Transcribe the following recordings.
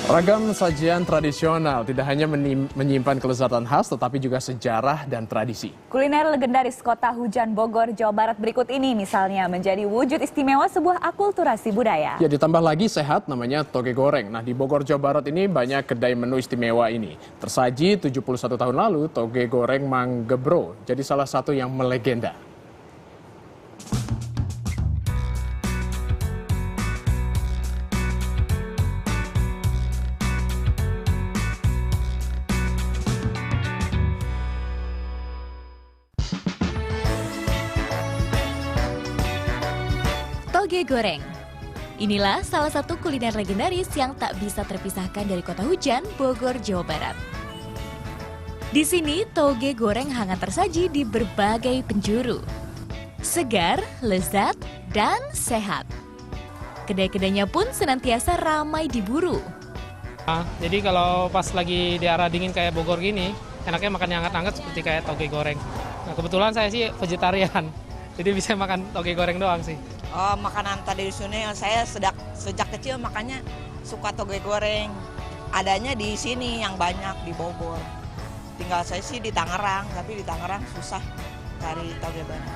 Ragam sajian tradisional tidak hanya menyimpan kelezatan khas, tetapi juga sejarah dan tradisi. Kuliner legendaris kota hujan Bogor, Jawa Barat berikut ini misalnya menjadi wujud istimewa sebuah akulturasi budaya. Ya, ditambah lagi sehat, namanya toge goreng. Nah, di Bogor, Jawa Barat ini banyak kedai menu istimewa ini. Tersaji 71 tahun lalu, toge goreng Mang Gebro jadi salah satu yang melegenda. Toge goreng. Inilah salah satu kuliner legendaris yang tak bisa terpisahkan dari kota hujan, Bogor, Jawa Barat. Di sini, toge goreng hangat tersaji di berbagai penjuru. Segar, lezat, dan sehat. Kedai-kedainya pun senantiasa ramai diburu. Jadi kalau pas lagi di arah dingin kayak Bogor gini, enaknya makan yang hangat-hangat seperti kayak toge goreng. Nah, kebetulan saya sih vegetarian, jadi bisa makan toge goreng doang sih. Oh, makanan tradisional saya sejak kecil makanya suka toge goreng. Adanya di sini yang banyak di Bogor. Tinggal saya sih di Tangerang, tapi di Tangerang susah cari toge goreng.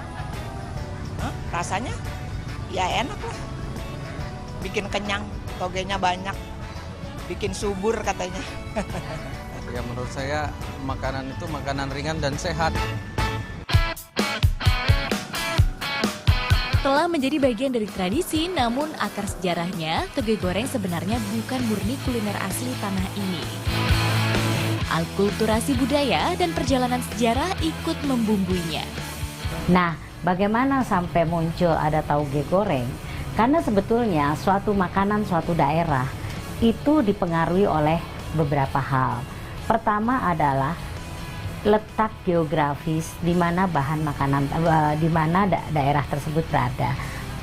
Rasanya ya enak lah. Bikin kenyang, togenya banyak. Bikin subur katanya. Ya menurut saya makanan itu makanan ringan dan sehat. Telah menjadi bagian dari tradisi, namun akar sejarahnya, toge goreng sebenarnya bukan murni kuliner asli tanah ini. Akulturasi budaya dan perjalanan sejarah ikut membumbuinya. Nah, bagaimana sampai muncul ada toge goreng? Karena sebetulnya suatu makanan suatu daerah itu dipengaruhi oleh beberapa hal. Pertama adalah letak geografis di mana bahan makanan di mana daerah tersebut berada.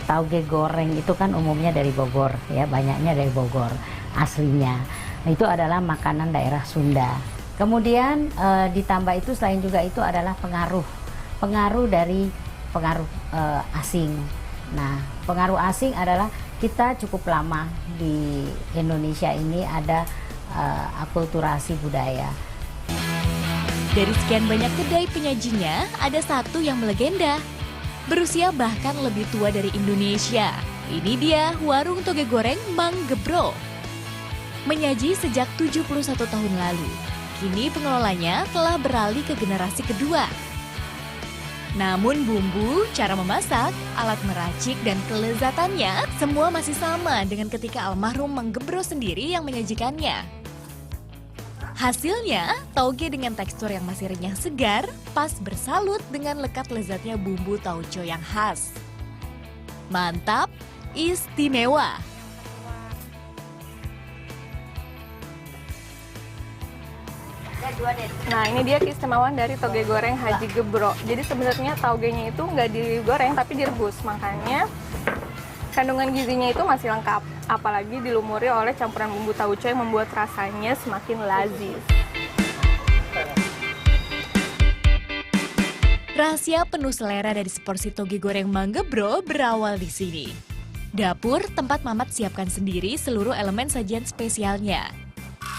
Toge goreng itu kan umumnya dari Bogor, ya, banyaknya dari Bogor aslinya. Nah, itu adalah makanan daerah Sunda. Kemudian ditambah itu selain juga itu adalah pengaruh dari pengaruh asing. Nah, pengaruh asing adalah kita cukup lama di Indonesia ini ada akulturasi budaya. Dari sekian banyak kedai penyajinya, ada satu yang melegenda. Berusia bahkan lebih tua dari Indonesia. Ini dia warung toge goreng Mang Gebro. Menyaji sejak 71 tahun lalu. Kini pengelolanya telah beralih ke generasi kedua. Namun bumbu, cara memasak, alat meracik, dan kelezatannya semua masih sama dengan ketika almarhum Mang Gebro sendiri yang menyajikannya. Hasilnya, toge dengan tekstur yang masih renyah segar, pas bersalut dengan lekat lezatnya bumbu tauco yang khas. Mantap, istimewa. Nah, ini dia keistimewaan dari toge goreng Haji Gebro. Jadi sebenarnya togenya itu nggak digoreng tapi direbus, makanya kandungan gizinya itu masih lengkap. Apalagi dilumuri oleh campuran bumbu tauco yang membuat rasanya semakin lazis. Rahasia penuh selera dari seporsi toge goreng Mang Gebro berawal di sini. Dapur tempat Mamat siapkan sendiri seluruh elemen sajian spesialnya.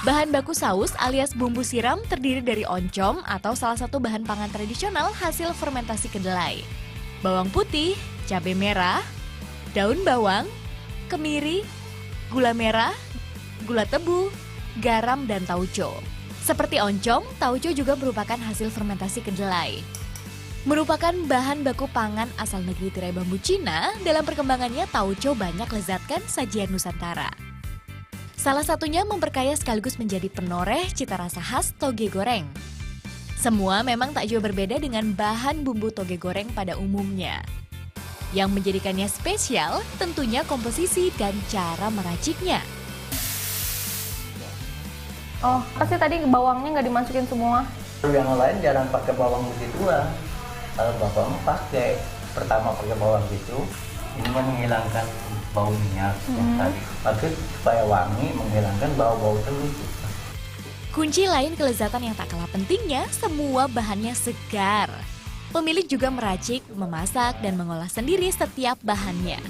Bahan baku saus alias bumbu siram terdiri dari oncom atau salah satu bahan pangan tradisional hasil fermentasi kedelai. Bawang putih, cabai merah, daun bawang, kemiri, gula merah, gula tebu, garam, dan tauco. Seperti oncom, tauco juga merupakan hasil fermentasi kedelai. Merupakan bahan baku pangan asal negeri tirai bambu Cina, dalam perkembangannya tauco banyak lezatkan sajian Nusantara. Salah satunya memperkaya sekaligus menjadi penoreh cita rasa khas toge goreng. Semua memang tak jauh berbeda dengan bahan bumbu toge goreng pada umumnya. Yang menjadikannya spesial tentunya komposisi dan cara meraciknya. Oh, pasti tadi bawangnya nggak dimasukin semua? Yang lain jarang pakai bawang begituan. Kalau bapak pakai, pertama pakai bawang gitu, ini menghilangkan bau minyak yang tadi. Maksud supaya wangi, menghilangkan bau-bau telur. Kunci lain kelezatan yang tak kalah pentingnya, semua bahannya segar. Pemilik juga meracik, memasak, dan mengolah sendiri setiap bahannya.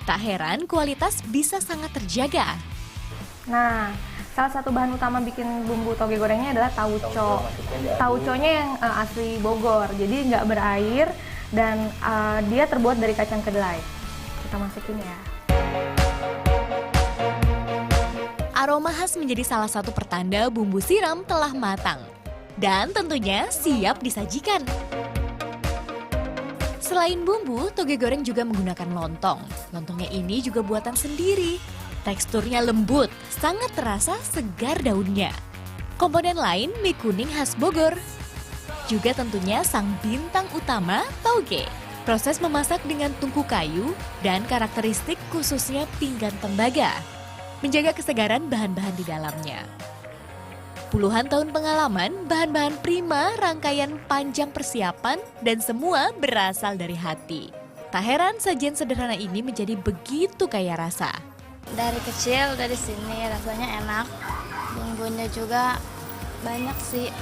Tak heran kualitas bisa sangat terjaga. Nah, Salah satu bahan utama bikin bumbu toge gorengnya adalah tauco. Tauconya yang asli Bogor, jadi nggak berair dan dia terbuat dari kacang kedelai. Kita masukin ya. Aroma khas menjadi salah satu pertanda bumbu siram telah matang. Dan tentunya siap disajikan. Selain bumbu, toge goreng juga menggunakan lontong. Lontongnya ini juga buatan sendiri. Teksturnya lembut, sangat terasa segar daunnya. Komponen lain mie kuning khas Bogor. Juga tentunya sang bintang utama, toge. Proses memasak dengan tungku kayu dan karakteristik khususnya pinggan tembaga. Menjaga kesegaran bahan-bahan di dalamnya. Puluhan tahun pengalaman, bahan-bahan prima, rangkaian panjang persiapan, dan semua berasal dari hati. Tak heran sajian sederhana ini menjadi begitu kaya rasa. Dari kecil dari sini rasanya enak, bumbunya juga banyak sih,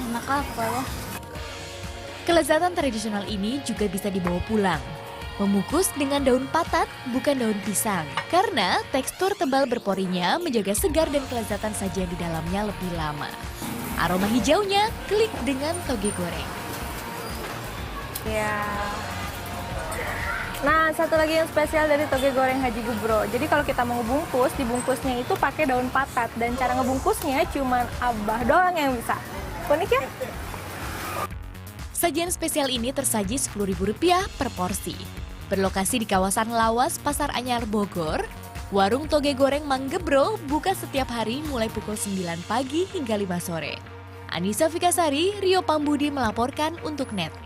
enak lah pokoknya. Kelezatan tradisional ini juga bisa dibawa pulang. Memukus dengan daun patat, bukan daun pisang. Karena tekstur tebal berporinya menjaga segar dan kelezatan sajian di dalamnya lebih lama. Aroma hijaunya klik dengan toge goreng. Ya. Nah, satu lagi yang spesial dari toge goreng Haji Gebro. Jadi kalau kita mau ngebungkus, dibungkusnya itu pakai daun patat. Dan cara ngebungkusnya cuman Abah doang yang bisa. Unik ya? Sajian spesial ini tersaji Rp10.000 per porsi. Berlokasi di kawasan Lawas, Pasar Anyar, Bogor, warung toge goreng Mang Gebro buka setiap hari mulai pukul 9 pagi hingga 5 sore. Anissa Fikasari, Rio Pambudi melaporkan untuk NET.